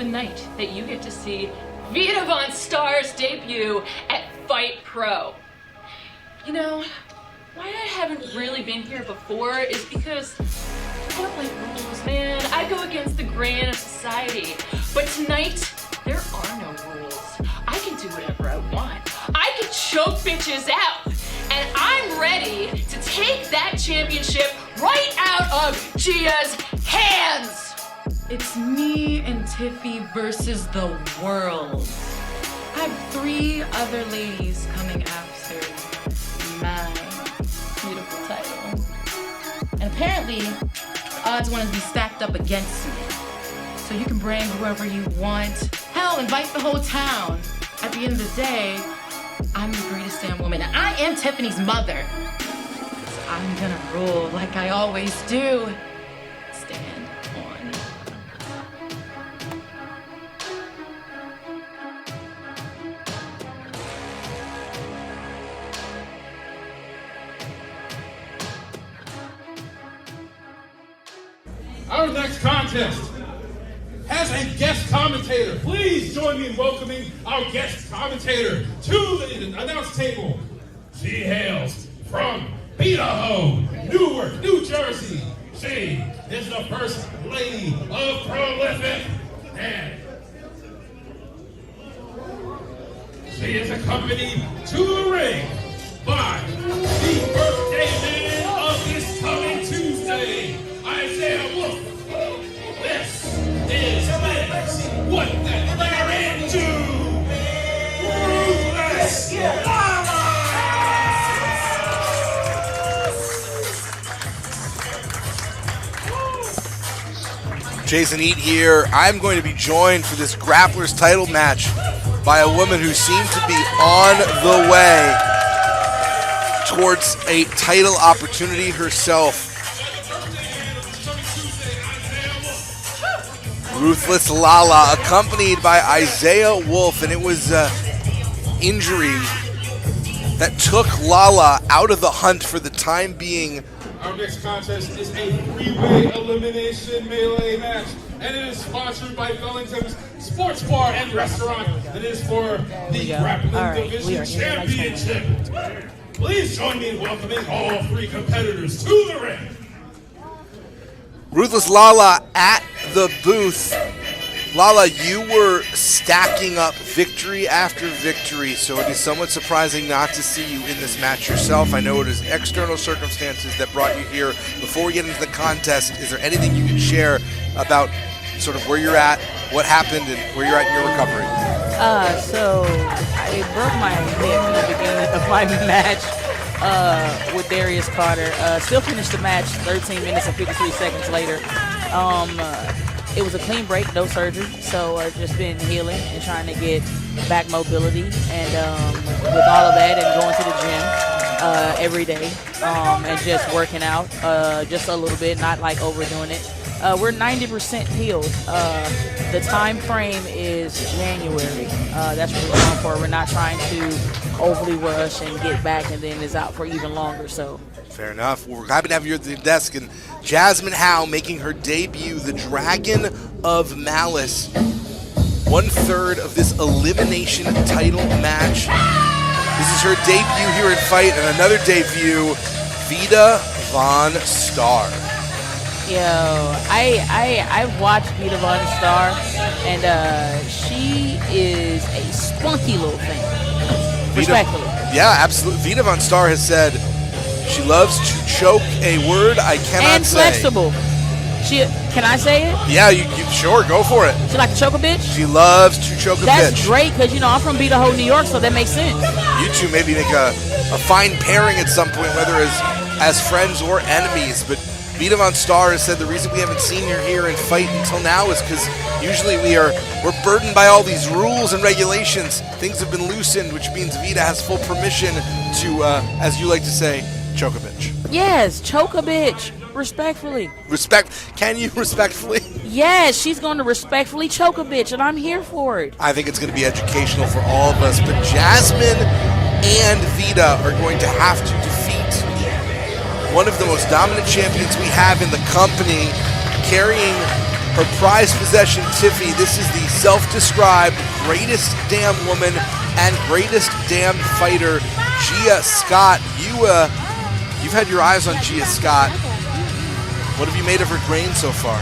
the night that you get to see Vita Von Starr's debut at Fight Pro. You know, why I haven't really been here before is because I don't like rules, man. I go against the grain of society. But tonight, there are no rules. I can do whatever I want. I can choke bitches out. And I'm ready to take that championship right out of Gia's hands. It's me and Tiffy versus the world. I have 3 other ladies coming after my beautiful title. And apparently, odds want to be stacked up against me. So you can bring whoever you want. Hell, invite the whole town. At the end of the day, I'm the greatest damn woman. And I am Tiffany's mother. So I'm gonna rule like I always do. Stand on. Our next contest has a guest commentator. Please join me in welcoming our guest commentator to the announce table. She hails from Idaho, Newark, New Jersey. She is the first lady of Prolific, and she is accompanied to the ring by the birthday man of this coming Tuesday, Isaiah Wolf. This is what they're into. Ruthless Lala! Jason Eat here. I'm going to be joined for this Grappler's title match by a woman who seemed to be on the way towards a title opportunity herself. Ruthless Lala, accompanied by Isaiah Wolf, and it was injury that took Lala out of the hunt for the time being. Our next contest is a 3-way elimination melee match, and it is sponsored by Wellington's Sports Bar and Restaurant. It is for the Grappling Division Championship. Please join me in welcoming all 3 competitors to the ring. Ruthless Lala at the booth. Lala, you were stacking up victory after victory, so it is somewhat surprising not to see you in this match yourself. I know it is external circumstances that brought you here. Before we get into the contest, is there anything you can share about sort of where you're at, what happened, and where you're at in your recovery? So I broke my hip in the beginning of my match with Darius Carter. Still finished the match 13 minutes and 53 seconds later. It was a clean break, no surgery, so I've just been healing and trying to get back mobility. And with all of that and going to the gym every day and just working out just a little bit, not like overdoing it. We're 90% healed. The time frame is January. That's what we're going for. We're not trying to overly rush and get back and then it's out for even longer. So. Fair enough. We're happy to have you at the desk. And Jazmyne Howe making her debut, the Dragon of Malice. 1/3 of this elimination title match. This is her debut here at Fight, and another debut, Vita Von Starr. Yo, I've watched Vita Von Starr, and she is a spunky little thing. Respectfully. Yeah, absolutely. Vita Von Starr has said she loves to choke a word I cannot and say. Flexible. Can I say it? Yeah, you sure, go for it. She like to choke a bitch? She loves to choke a bitch. That's great, because, I'm from Idaho, New York, so that makes sense. You two maybe make a fine pairing at some point, whether as friends or enemies, but Vita Von Starr has said the reason we haven't seen her here in Fight until now is because usually we're burdened by all these rules and regulations. Things have been loosened, which means Vita has full permission to, as you like to say, choke a bitch. Yes, choke a bitch. Respectfully. Can you respectfully? Yes, she's going to respectfully choke a bitch, and I'm here for it. I think it's going to be educational for all of us, but Jazmyne and Vita are going to have to defeat one of the most dominant champions we have in the company, carrying her prized possession, Tiffy. This is the self-described greatest damn woman and greatest damn fighter, Gia Scott. You've had your eyes on Gia Scott. What have you made of her grain so far?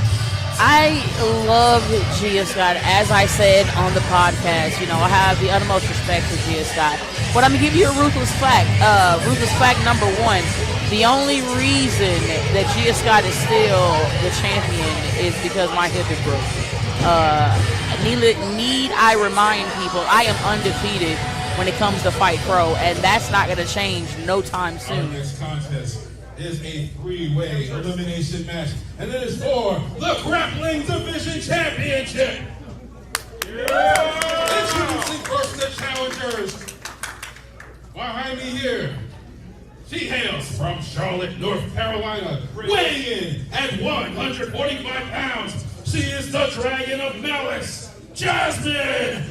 I love Gia Scott. As I said on the podcast, I have the utmost respect for Gia Scott. But I'm going to give you a ruthless fact. Ruthless fact number one. The only reason that Gia Scott is still the champion is because my hip is broke. Need I remind people, I am undefeated when it comes to Fight Pro, and that's not going to change no time soon. This contest is a three-way elimination match, and it is for the Grappling Division Championship. Introducing first the challengers. Behind me here, she hails from Charlotte, North Carolina, weighing in at 145 pounds. She is the Dragon of Malice, Jazmyne.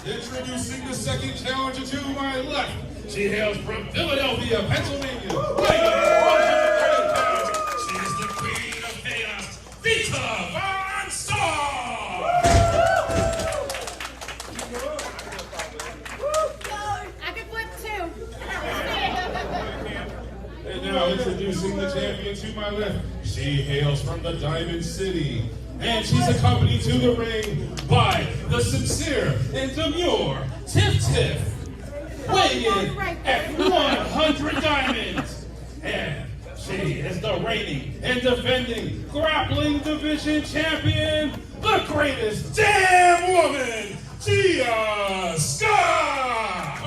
Introducing the second challenger to my left. She hails from Philadelphia, Pennsylvania. Weighing in at 130 pounds. She is the Queen of Chaos, Vita von Starr. I can flip too. And now introducing the champion to my left. She hails from the Diamond City. And she's accompanied to the ring by the sincere and demure Tiff Tiff, weighing in at 100 diamonds. And she is the reigning and defending Grappling Division Champion, the greatest damn woman, Gia Scott!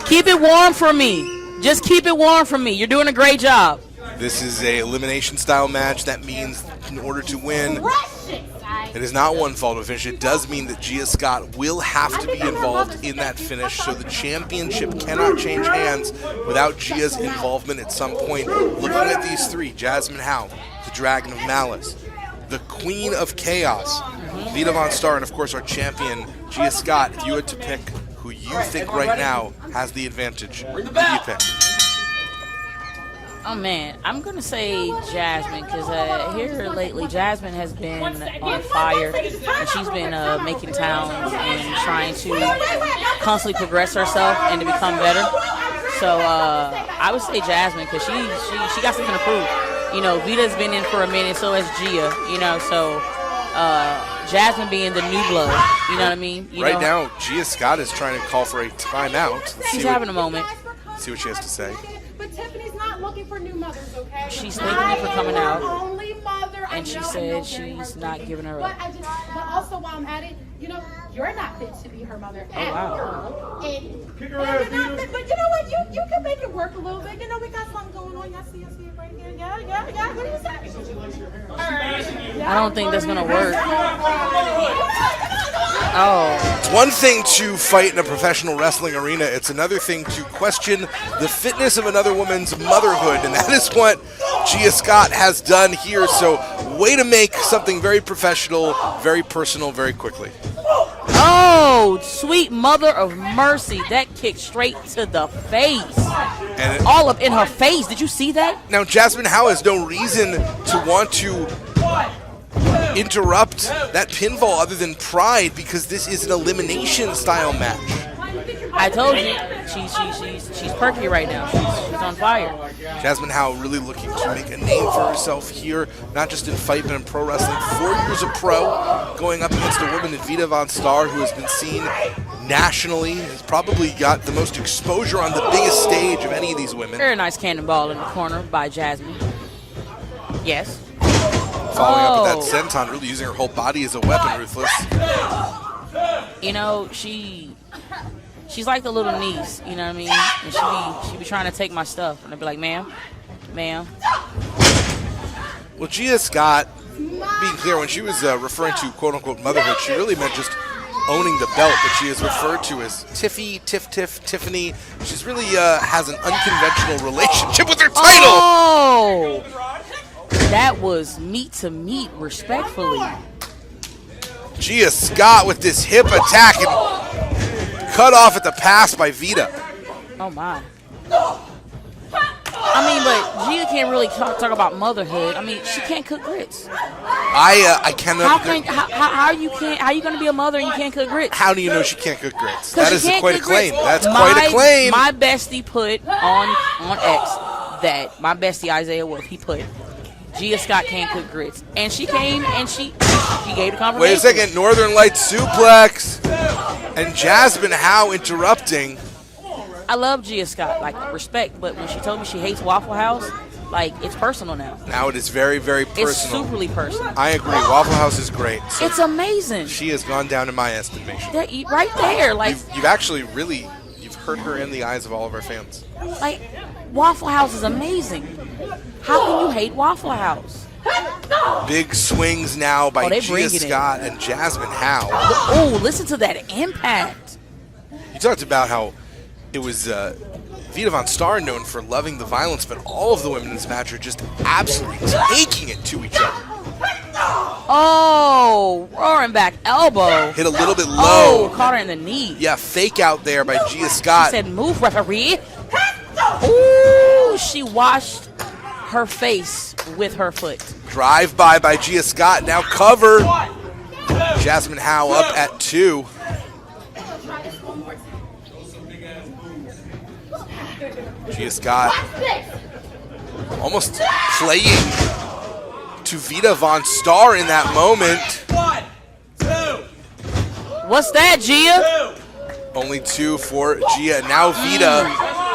Keep it warm for me. Just keep it warm for me. You're doing a great job. This is a elimination style match. That means in order to win, it is not one fall to finish. It does mean that Gia Scott will have to be involved in that finish, so the championship cannot change hands without Gia's involvement at some point. Looking at these three, Jazmyne Howe, the Dragon of Malice, the Queen of Chaos, Vita von Starr, and of course our champion, Gia Scott. If you had to pick who you think right now has the advantage, who do you pick? Oh man, I'm gonna say Jazmyne because here lately Jazmyne has been on fire and she's been making towns and trying to constantly progress herself and to become better. So I would say Jazmyne because she got something to prove. Vita's been in for a minute, so has Gia. So Jazmyne being the new blood. You know what I mean? Right now, Gia Scott is trying to call for a timeout. She's having a moment. See what she has to say. But Tiffany's not looking for new mothers, okay? She's thanking me for coming out. Only mother. And she said she's not giving her up. But also while I'm at it, you're not fit to be her mother. Oh, wow. Kick her ass, Vita. But you know what? You can make it work a little bit. We got something going on. Y'all see it right here. Yeah. What do you say? I don't think that's gonna work. Oh. It's one thing to fight in a professional wrestling arena. It's another thing to question the fitness of another woman's motherhood, and that is what Gia Scott has done here. So, way to make something very professional, very personal, very quickly. Oh, sweet mother of mercy. That kick straight to the face. And all up in her face. Did you see that? Now, Jazmyne Howe has no reason to want to interrupt that pinfall other than pride because this is an elimination style match. I told you, she's perky right now. She's on fire. Jazmyne Howe really looking to make a name for herself here, not just in fight but in pro wrestling. 4 years of pro, going up against a woman in Vita von Starr who has been seen nationally, has probably got the most exposure on the biggest stage of any of these women. Very nice cannonball in the corner by Jazmyne. Yes. Following up with that senton, really using her whole body as a weapon, Ruthless. She's like the little niece, you know what I mean? And she be trying to take my stuff. And I'd be like, ma'am. Well, Gia Scott, being clear, when she was referring to quote-unquote motherhood, she really meant just owning the belt that she is referred to as Tiffy, Tiffany. She's really has an unconventional relationship with her title. Oh! That was meat to meat, respectfully. Gia Scott with this hip attack. And cut off at the pass by Vita. Oh my. I mean, but Gia can't really talk about motherhood. I mean, she can't cook grits. I cannot. How you gonna be a mother and you can't cook grits? How do you know she can't cook grits? That is quite a claim. Grits. That's quite a claim. My bestie put on X that my bestie Isaiah Wolf, he put Gia Scott can't cook grits, and she came and she gave the confirmation. Wait a second, Northern Lights suplex, and Jazmyne Howe interrupting. I love Gia Scott, like respect, but when she told me she hates Waffle House, like it's personal now. Now it is very, very personal. It's superly personal. I agree. Waffle House is great. So it's amazing. she has gone down in my estimation. Right there, like You've actually really hurt her in the eyes of all of our fans. Like Waffle House is amazing. How can you hate Waffle House? Big swings now by they Gia bringing it. Scott and Jazmyne Howe. Oh, listen to that impact. You talked about how it was Vita Von Starr known for loving the violence, but all of the women in this match are just absolutely taking it to each other. Oh, roaring back elbow. Hit a little bit low. Oh, caught her in the knee. Yeah, fake out there by Gia Scott. She said, "Move, referee." Ooh, she washed her face with her foot. Drive by Gia Scott. Now cover. Jazmyne Howe up at 2. Gia Scott almost playing to Vita Von Starr in that moment. What's that, Gia? Only 2 for Gia. Now Vita,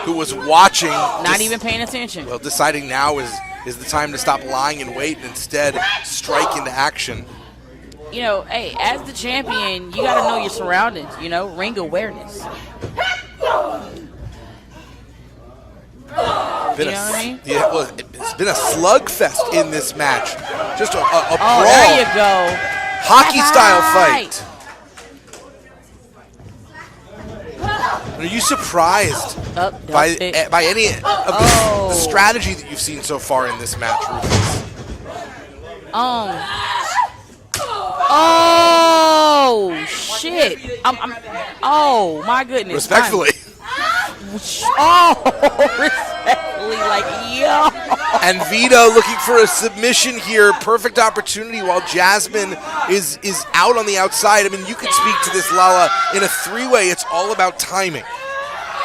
who was watching, not even paying attention. Well, deciding now is the time to stop lying in wait and instead strike into action. You know, hey, as the champion, you got to know your surroundings. You know, ring awareness. Been You know what I mean? Yeah, well, it's been a slugfest in this match. Just a brawl. Oh, there you go. Hockey-style fight. Are you surprised by any of the strategy that you've seen so far in this match, Rufus? Oh, shit. Oh, my goodness. Respectfully. Respectfully, like, yo. And Vita looking for a submission here. Perfect opportunity while Jazmyne is out on the outside. I mean, you could speak to this, Lala. In a 3-way, it's all about timing.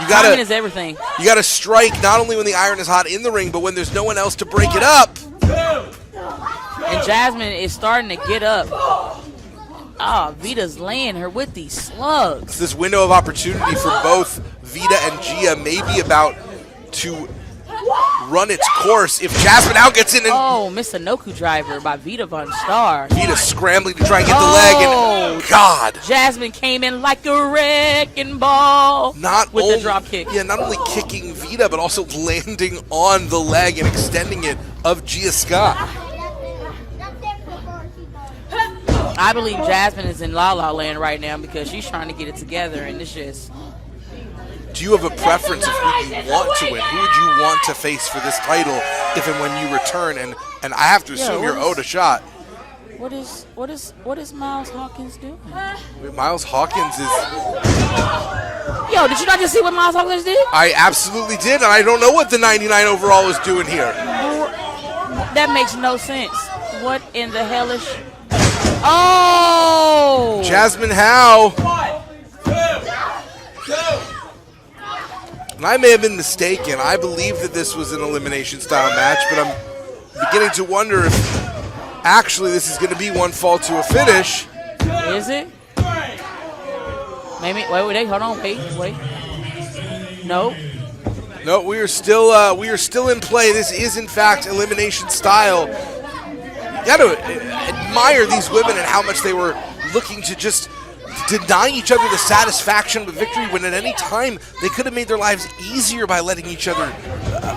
Timing is everything. You got to strike not only when the iron is hot in the ring, but when there's no one else to break it up. And Jazmyne is starting to get up. Vita's laying her with these slugs. This window of opportunity for both Vita and Gia may be about to run its course if Jazmyne now gets in and Miss Anoku driver by Vita Von Starr. Vita scrambling to try and get the leg and God. Jazmyne came in like a wrecking ball with the drop kick. Yeah, not only kicking Vita but also landing on the leg and extending it of Gia Scott. I believe Jazmyne is in La La Land right now because she's trying to get it together, and it's just. Do you have a preference of who you want to win? Who would you want to face for this title if and when you return? And I have to assume you're owed a shot. What is Miles Hawkins doing? Wait, Miles Hawkins is. Yo, did you not just see what Miles Hawkins did? I absolutely did, and I don't know what the 99 overall is doing here. That makes no sense. What in the hellish? Oh! Jazmyne Howe. And I may have been mistaken. I believe that this was an elimination style match, but I'm beginning to wonder if actually this is going to be one fall to a finish. Is it? Maybe. Wait. Hold on. Wait. No. No, we are still in play. This is in fact elimination style. You got to admire these women and how much they were looking to just deny each other the satisfaction of a victory when at any time they could have made their lives easier by letting each other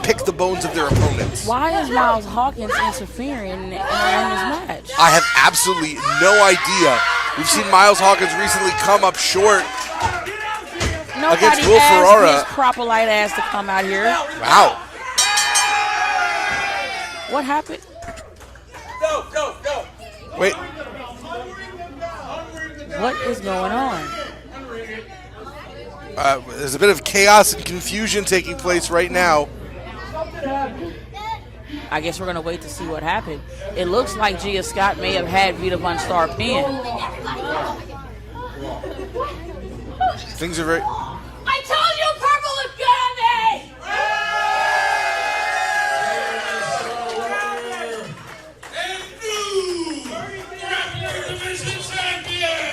pick the bones of their opponents. Why is Miles Hawkins interfering in this match? I have absolutely no idea. We've seen Miles Hawkins recently come up short against Will Ferrara. Nobody asked his proper light ass to come out here. Wow. What happened? Go. Wait. What is going on? There's a bit of chaos and confusion taking place right now. I guess we're going to wait to see what happened. It looks like Gia Scott may have had Vita Von Starr pinned. Things are very... I told you purple looked good on me! And new Grappling Division Champion!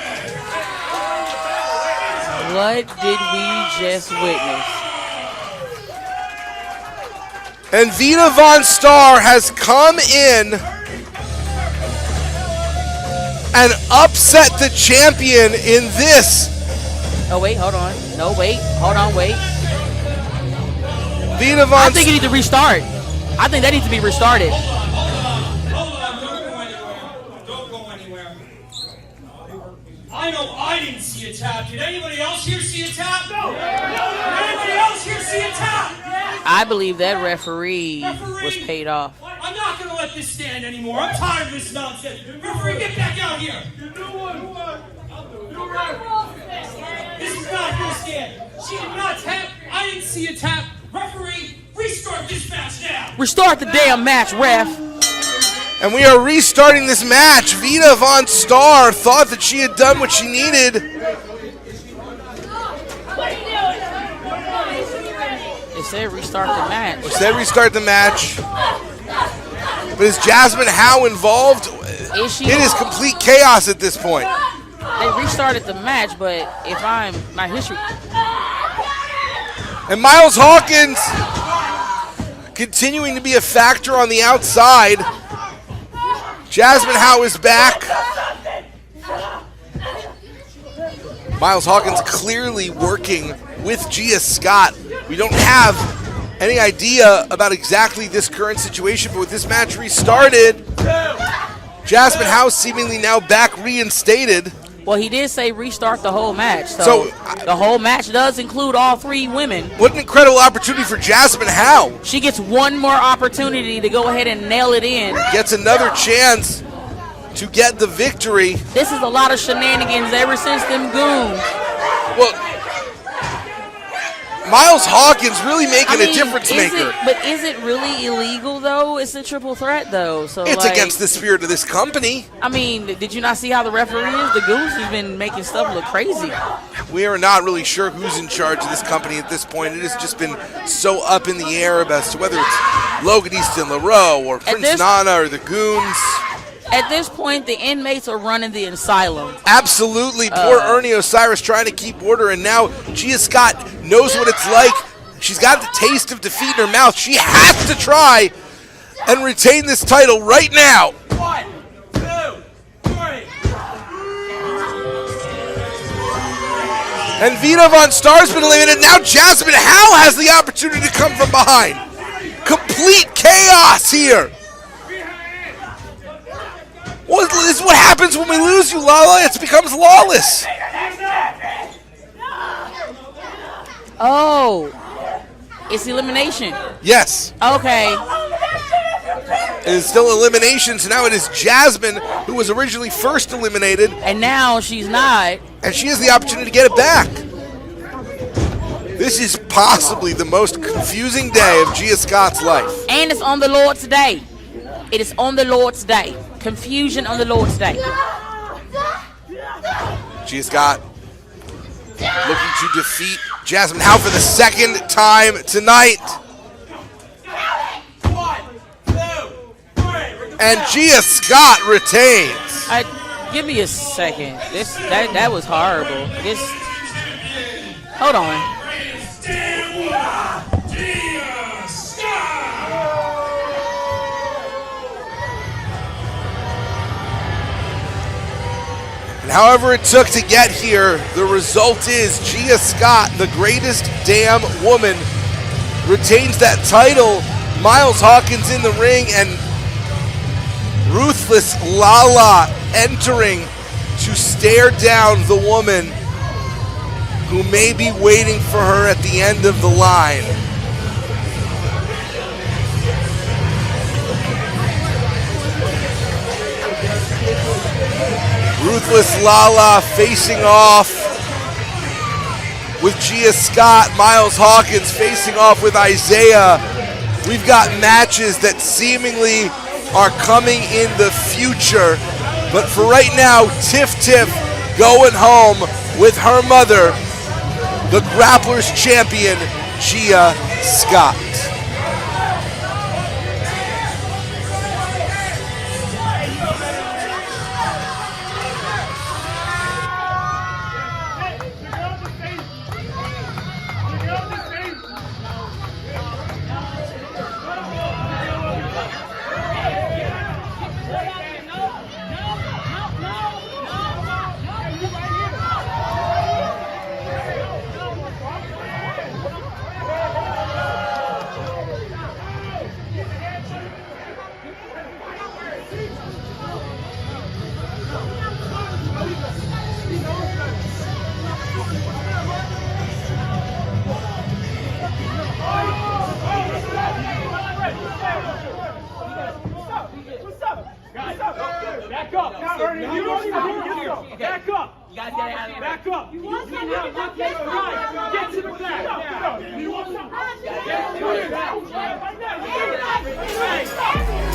What did we just witness? And Vita Von Starr has come in and upset the champion in this. Oh, wait, hold on. No, wait. Hold on, wait. Vita Von I think you need to restart. I think that needs to be restarted. Hold on, don't go anywhere. Don't go anywhere. I know I didn't see a tap. Did anybody else here see a tap? No. Did anybody else here see a tap? I believe that referee was paid off. I'm not going to let this stand anymore. I'm tired of this nonsense. Referee, get back out here. This is not going to stand. She did not tap. I didn't see a tap. Referee, restart this match now. Restart the damn match, ref. And we are restarting this match. Vita Von Starr thought that she had done what she needed. It said restart the match. It said restart the match. But is Jazmyne Howe involved? Is she? It is complete chaos at this point. They restarted the match, but if I'm my history, And Miles Hawkins continuing to be a factor on the outside. Jazmyne Howe is back. Miles Hawkins clearly working with Gia Scott. We don't have any idea about exactly this current situation, but with this match restarted, Jazmyne Howe seemingly now back reinstated. well, he did say restart the whole match. So the whole match does include all three women. What an incredible opportunity for Jazmyne Howe. She gets one more opportunity to go ahead and nail it in. Gets another chance to get the victory. This is a lot of shenanigans ever since them goons. Well, Miles Hawkins really making a difference maker. But is it really illegal though? It's a triple threat though. So It's like, against the spirit of this company. I mean, did you not see how the referee is? The goons has been making stuff look crazy. We are not really sure who's in charge of this company at this point. It has just been so up in the air as to whether it's Logan Easton LaRoe or Prince Nana or the goons. At this point, the inmates are running the asylum. Absolutely. Poor Ernie Osiris trying to keep order, and now Gia Scott knows what it's like. She's got the taste of defeat in her mouth. She has to try and retain this title right now. 1, 2, 3. And Vita Von Starr's been eliminated. Now Jazmyne Howe has the opportunity to come from behind. Complete chaos here. Well, this is what happens when we lose you, Lala. It becomes lawless. Oh, it's elimination. Yes. Okay. It is still elimination, so now it is Jazmyne who was originally first eliminated, And now she's not. and she has the opportunity to get it back. This is possibly the most confusing day of Gia Scott's life. And it's on the Lord's Day. It is on the Lord's Day. Confusion on the Lord's Day. Gia Scott looking to defeat Jazmyne Howe for the second time tonight. 1, 2, 3. And Gia Scott retains. Give me a second. That was horrible. Hold on. However it took to get here, the result is Gia Scott, the greatest damn woman, retains that title. Miles Hawkins in the ring, and ruthless Lala entering to stare down the woman who may be waiting for her at the end of the line. Ruthless Lala facing off with Gia Scott, Miles Hawkins facing off with Isaiah. We've got matches that seemingly are coming in the future. But for right now, Tiff going home with her mother, the Grapplers champion, Gia Scott. Back up. Back up. You guys gotta have it. Back up. You want something? Get to the back. You want something? Get to the back.